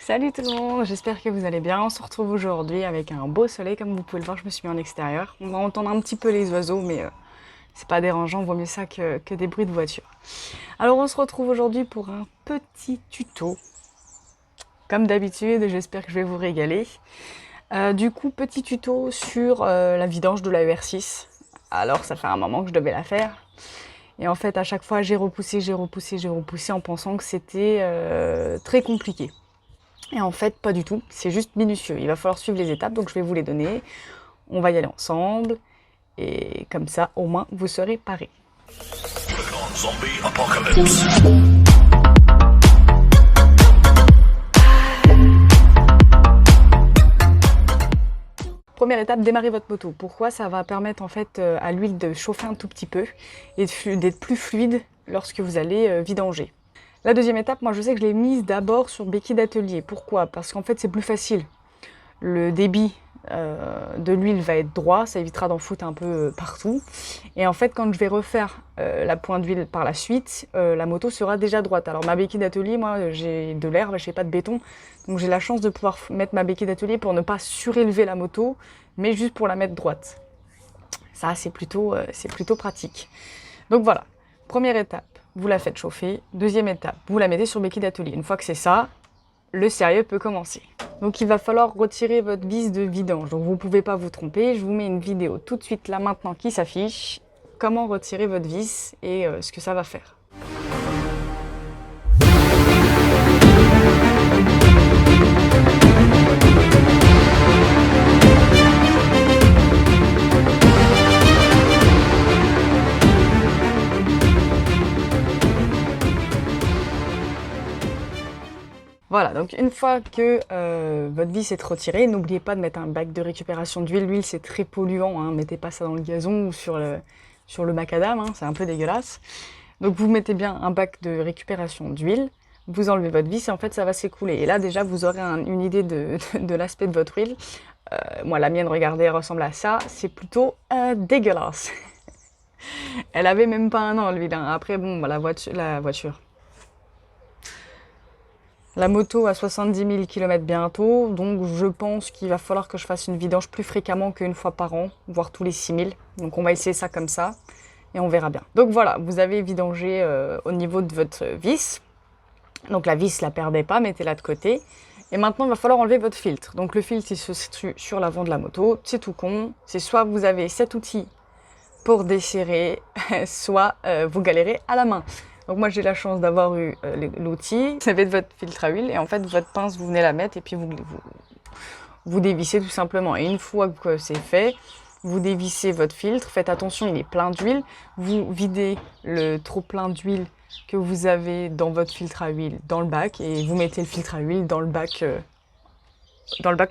Salut tout le monde, j'espère que vous allez bien. On se retrouve aujourd'hui avec un beau soleil. Comme vous pouvez le voir, je me suis mis en extérieur. On va entendre un petit peu les oiseaux, mais c'est pas dérangeant, vaut mieux ça que des bruits de voiture. Alors on se retrouve aujourd'hui pour un petit tuto. Comme d'habitude, j'espère que je vais vous régaler. Du coup, petit tuto sur la vidange de la ER6. Alors ça fait un moment que je devais la faire. Et en fait, à chaque fois, j'ai repoussé en pensant que c'était très compliqué. Et en fait, pas du tout, c'est juste minutieux. Il va falloir suivre les étapes, donc je vais vous les donner. On va y aller ensemble, et comme ça, au moins, vous serez parés. Première étape, démarrer votre moto. Pourquoi? Ça va permettre en fait à l'huile de chauffer un tout petit peu et d'être plus fluide lorsque vous allez vidanger. La deuxième étape, moi je sais que je l'ai mise d'abord sur béquille d'atelier. Pourquoi? Parce qu'en fait c'est plus facile. Le débit de l'huile va être droit, ça évitera d'en foutre un peu partout. Et en fait quand je vais refaire la pointe d'huile par la suite, la moto sera déjà droite. Alors ma béquille d'atelier, moi j'ai de l'herbe, j'ai pas de béton. Donc j'ai la chance de pouvoir mettre ma béquille d'atelier pour ne pas surélever la moto, mais juste pour la mettre droite. Ça c'est plutôt pratique. Donc voilà, première étape, vous la faites chauffer. Deuxième étape, vous la mettez sur béquille d'atelier. Une fois que c'est ça, le sérieux peut commencer. Donc il va falloir retirer votre vis de vidange. Donc vous ne pouvez pas vous tromper. Je vous mets une vidéo tout de suite là maintenant qui s'affiche. Comment retirer votre vis et ce que ça va faire. Voilà, donc une fois que votre vis est retirée, n'oubliez pas de mettre un bac de récupération d'huile. L'huile, c'est très polluant, hein. Mettez pas ça dans le gazon ou sur le macadam, hein. C'est un peu dégueulasse. Donc vous mettez bien un bac de récupération d'huile, vous enlevez votre vis et en fait ça va s'écouler. Et là déjà vous aurez une idée de l'aspect de votre huile. Moi la mienne, regardez, elle ressemble à ça, c'est plutôt dégueulasse. Elle avait même pas un an l'huile, hein. Après bon, bah, la moto a 70 000 km bientôt, donc je pense qu'il va falloir que je fasse une vidange plus fréquemment qu'une fois par an, voire tous les 6 000. Donc on va essayer ça comme ça, et on verra bien. Donc voilà, vous avez vidangé au niveau de votre vis. Donc la vis, la perdez pas, mettez-la de côté. Et maintenant, il va falloir enlever votre filtre. Donc le filtre, il se situe sur l'avant de la moto. C'est tout con. C'est soit vous avez cet outil pour desserrer, soit vous galérez à la main. Donc moi j'ai la chance d'avoir eu l'outil. Vous avez votre filtre à huile et en fait votre pince vous venez la mettre et puis vous dévissez tout simplement. Et une fois que c'est fait, vous dévissez votre filtre. Faites attention, il est plein d'huile. Vous videz le trop plein d'huile que vous avez dans votre filtre à huile dans le bac et vous mettez le filtre à huile dans le bac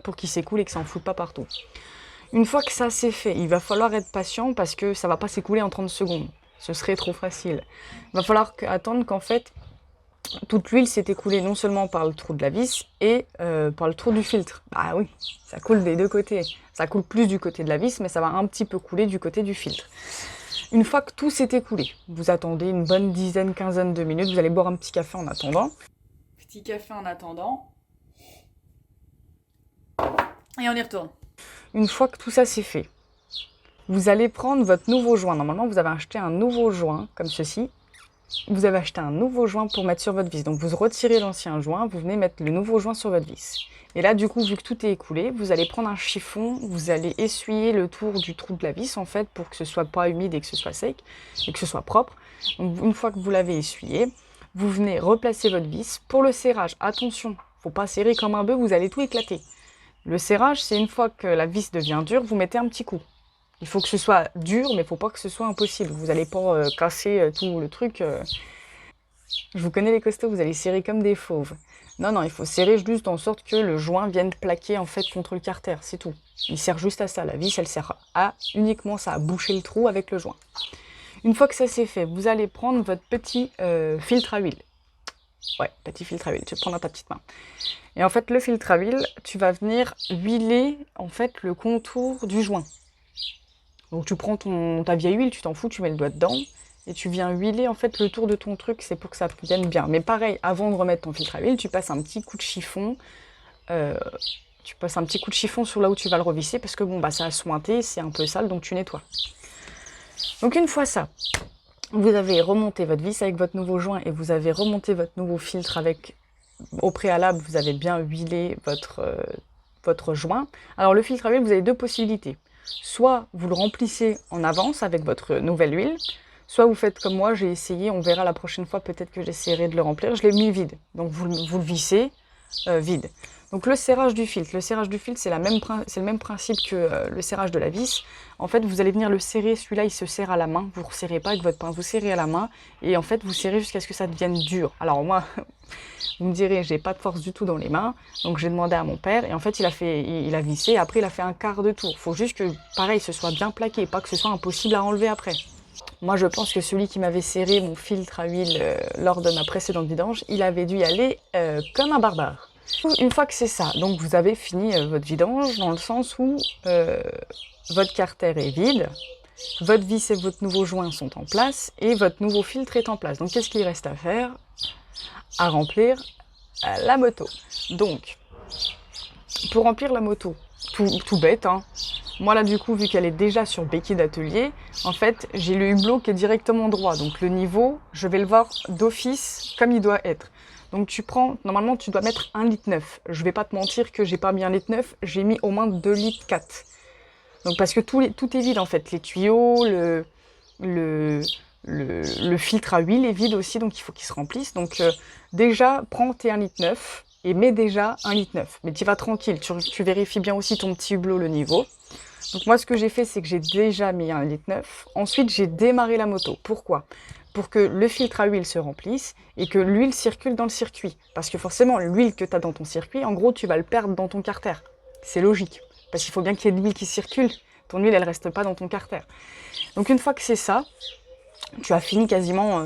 pour qu'il s'écoule et que ça n'en foute pas partout. Une fois que ça c'est fait, il va falloir être patient parce que ça ne va pas s'écouler en 30 secondes. Ce serait trop facile. Il va falloir attendre qu'en fait, toute l'huile s'est écoulée non seulement par le trou de la vis et par le trou du filtre. Ah oui, ça coule des deux côtés. Ça coule plus du côté de la vis, mais ça va un petit peu couler du côté du filtre. Une fois que tout s'est écoulé, vous attendez une bonne dizaine, quinzaine de minutes. Vous allez boire un petit café en attendant. Petit café en attendant. Et on y retourne. Une fois que tout ça c'est fait, vous allez prendre votre nouveau joint. Normalement, vous avez acheté un nouveau joint, comme ceci. Vous avez acheté un nouveau joint pour mettre sur votre vis. Donc, vous retirez l'ancien joint, vous venez mettre le nouveau joint sur votre vis. Et là, du coup, vu que tout est écoulé, vous allez prendre un chiffon, vous allez essuyer le tour du trou de la vis, en fait, pour que ce soit pas humide et que ce soit sec, et que ce soit propre. Donc, une fois que vous l'avez essuyé, vous venez replacer votre vis. Pour le serrage, attention, il ne faut pas serrer comme un bœuf, vous allez tout éclater. Le serrage, c'est une fois que la vis devient dure, vous mettez un petit coup. Il faut que ce soit dur, mais il ne faut pas que ce soit impossible. Vous n'allez pas casser tout le truc. Je vous connais les costauds, vous allez serrer comme des fauves. Non, il faut serrer juste en sorte que le joint vienne plaquer en fait contre le carter, c'est tout. Il sert juste à ça, la vis elle sert à uniquement ça, à boucher le trou avec le joint. Une fois que ça c'est fait, vous allez prendre votre petit filtre à huile. Ouais, petit filtre à huile, tu vas prendre dans ta petite main. Et en fait le filtre à huile, tu vas venir huiler en fait le contour du joint. Donc tu prends ta vieille huile, tu t'en fous, tu mets le doigt dedans et tu viens huiler en fait le tour de ton truc, c'est pour que ça vienne bien. Mais pareil, avant de remettre ton filtre à huile, tu passes un petit coup de chiffon. Tu passes un petit coup de chiffon sur là où tu vas le revisser parce que bon bah ça a sointé, c'est un peu sale donc tu nettoies. Donc une fois ça, vous avez remonté votre vis avec votre nouveau joint et vous avez remonté votre nouveau filtre avec, au préalable, vous avez bien huilé votre joint. Alors le filtre à huile, vous avez deux possibilités. Soit vous le remplissez en avance avec votre nouvelle huile, soit vous faites comme moi, j'ai essayé, on verra la prochaine fois, peut-être que j'essaierai de le remplir. Je l'ai mis vide, donc vous le vissez vide. Donc le serrage du filtre, c'est le même principe que le serrage de la vis. En fait, vous allez venir le serrer, celui-là il se serre à la main, vous ne serrez pas avec votre pince, vous serrez à la main et en fait vous serrez jusqu'à ce que ça devienne dur. Alors moi, vous me direz, j'ai pas de force du tout dans les mains, donc j'ai demandé à mon père et en fait il a vissé, et après il a fait un quart de tour. Il faut juste que, pareil, ce soit bien plaqué, pas que ce soit impossible à enlever après. Moi je pense que celui qui m'avait serré mon filtre à huile lors de ma précédente vidange, il avait dû y aller comme un barbare. Une fois que c'est ça, donc vous avez fini votre vidange dans le sens où votre carter est vide, votre vis et votre nouveau joint sont en place et votre nouveau filtre est en place. Donc qu'est-ce qu'il reste à faire? À remplir la moto. Donc, pour remplir la moto, tout bête, hein. Moi là du coup, vu qu'elle est déjà sur béquille d'atelier, en fait j'ai le hublot qui est directement droit. Donc le niveau, je vais le voir d'office comme il doit être. Donc tu prends, normalement tu dois mettre 1,9 litre. Je vais pas te mentir que j'ai pas mis 1,9 litre, j'ai mis au moins 2,4 litres. Donc parce que tout est vide en fait, les tuyaux, le filtre à huile est vide aussi, donc il faut qu'il se remplisse. Donc déjà, prends tes 1,9 litre et mets déjà 1,9 litre. Mais tu vas tranquille, tu vérifies bien aussi ton petit hublot, le niveau. Donc moi ce que j'ai fait, c'est que j'ai déjà mis 1,9 litre. Ensuite j'ai démarré la moto. Pourquoi? Pour que le filtre à huile se remplisse et que l'huile circule dans le circuit. Parce que forcément, l'huile que tu as dans ton circuit, en gros, tu vas le perdre dans ton carter. C'est logique. Parce qu'il faut bien qu'il y ait de l'huile qui circule. Ton huile, elle ne reste pas dans ton carter. Donc une fois que c'est ça, tu as fini quasiment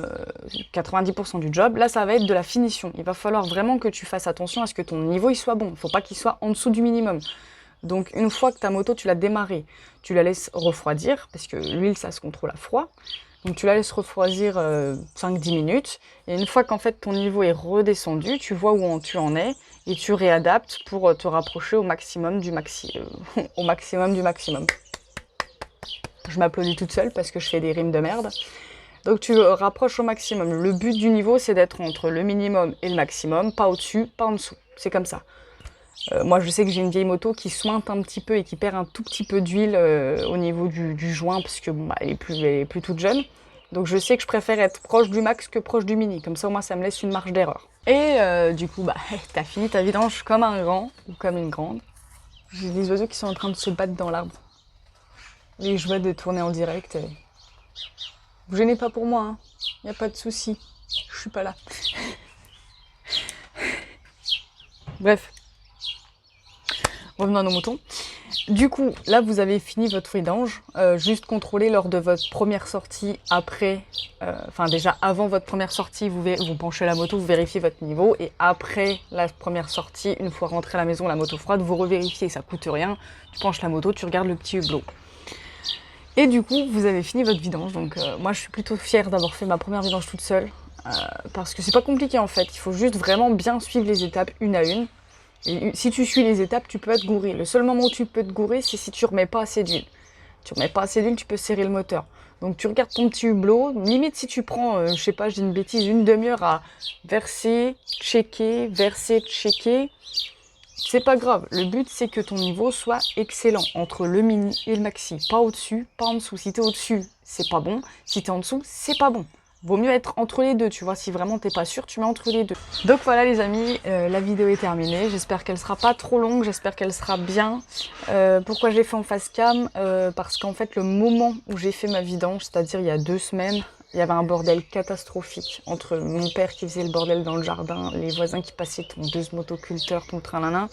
90% du job. Là, ça va être de la finition. Il va falloir vraiment que tu fasses attention à ce que ton niveau il soit bon. Il ne faut pas qu'il soit en dessous du minimum. Donc une fois que ta moto, tu l'as démarrée, tu la laisses refroidir, parce que l'huile, ça se contrôle à froid. Donc tu la laisses refroidir 5-10 minutes. Et une fois qu'en fait ton niveau est redescendu, tu vois où tu en es et tu réadaptes pour te rapprocher au maximum du au maximum du maximum. Je m'applaudis toute seule parce que je fais des rimes de merde. Donc tu rapproches au maximum. Le but du niveau, c'est d'être entre le minimum et le maximum, pas au-dessus, pas en dessous. C'est comme ça. Moi, je sais que j'ai une vieille moto qui sointe un petit peu et qui perd un tout petit peu d'huile au niveau du joint parce que bon, bah, elle est plus toute jeune. Donc je sais que je préfère être proche du max que proche du mini. Comme ça, au moins, ça me laisse une marge d'erreur. Et du coup, bah, t'as fini ta vidange comme un grand ou comme une grande. J'ai des oiseaux qui sont en train de se battre dans l'arbre. Les joies de tourner en direct. Vous gênez pas pour moi, hein. Y a pas de souci. Je suis pas là. Bref. Revenons à nos moutons. Du coup, là, vous avez fini votre vidange. Juste contrôler lors de votre première sortie après... déjà, avant votre première sortie, vous penchez la moto, vous vérifiez votre niveau. Et après la première sortie, une fois rentré à la maison, la moto froide, vous revérifiez. Ça coûte rien. Tu penches la moto, tu regardes le petit hublot. Et du coup, vous avez fini votre vidange. Donc moi, je suis plutôt fière d'avoir fait ma première vidange toute seule. Parce que c'est pas compliqué en fait. Il faut juste vraiment bien suivre les étapes une à une. Et si tu suis les étapes, tu peux être gouré. Le seul moment où tu peux te gourer, c'est si tu remets pas assez d'huile. Tu remets pas assez d'huile, tu peux serrer le moteur. Donc tu regardes ton petit hublot. Limite si tu prends, je sais pas, je dis une bêtise, une demi-heure à verser, checker, c'est pas grave. Le but c'est que ton niveau soit excellent entre le mini et le maxi. Pas au-dessus, pas en dessous. Si t'es au-dessus, c'est pas bon. Si t'es en dessous, c'est pas bon. Vaut mieux être entre les deux, tu vois, si vraiment t'es pas sûr, tu mets entre les deux. Donc voilà les amis, la vidéo est terminée, j'espère qu'elle sera pas trop longue, j'espère qu'elle sera bien. Pourquoi j'ai fait en face cam? Parce qu'en fait le moment où j'ai fait ma vidange, c'est-à-dire il y a 2 semaines, il y avait un bordel catastrophique entre mon père qui faisait le bordel dans le jardin, les voisins qui passaient, ton 2 motoculteurs, ton train.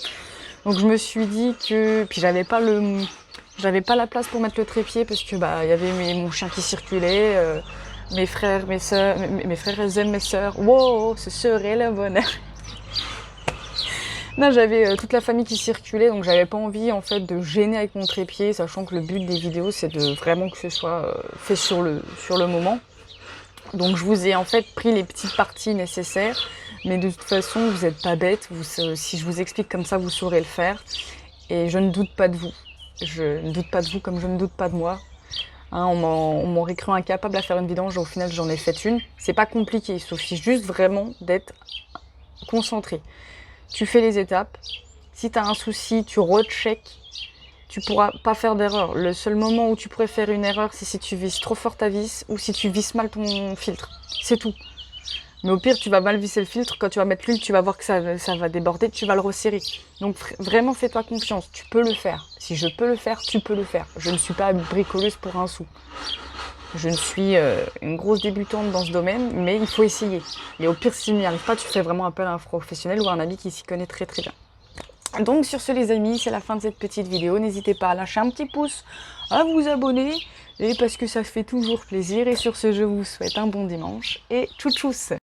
Donc je me suis dit que... Puis j'avais pas la place pour mettre le trépied parce que bah il y avait mon chien qui circulait, mes frères, mes sœurs, mes frères et mes sœurs. Wow, ce serait le bonheur. Non, j'avais toute la famille qui circulait, donc j'avais pas envie en fait de gêner avec mon trépied, sachant que le but des vidéos c'est de vraiment que ce soit fait sur le moment. Donc je vous ai en fait pris les petites parties nécessaires, mais de toute façon vous n'êtes pas bête, si je vous explique comme ça vous saurez le faire. Et je ne doute pas de vous, je ne doute pas de vous comme je ne doute pas de moi. Hein, on m'aurait cru incapable à faire une vidange, au final j'en ai fait une. C'est pas compliqué, il suffit juste vraiment d'être concentré. Tu fais les étapes, si tu as un souci tu recheck. Tu pourras pas faire d'erreur. Le seul moment où tu pourrais faire une erreur, c'est si tu visses trop fort ta vis ou si tu visses mal ton filtre. C'est tout. Mais au pire, tu vas mal visser le filtre. Quand tu vas mettre l'huile, tu vas voir que ça va déborder, tu vas le resserrer. Donc vraiment, fais-toi confiance. Tu peux le faire. Si je peux le faire, tu peux le faire. Je ne suis pas bricoleuse pour un sou. Je ne suis une grosse débutante dans ce domaine, mais il faut essayer. Et au pire, si tu n'y arrives pas, tu fais vraiment appel à un professionnel ou à un ami qui s'y connaît très très bien. Donc sur ce les amis, c'est la fin de cette petite vidéo. N'hésitez pas à lâcher un petit pouce, à vous abonner, et parce que ça fait toujours plaisir. Et sur ce, je vous souhaite un bon dimanche et tchou tchous.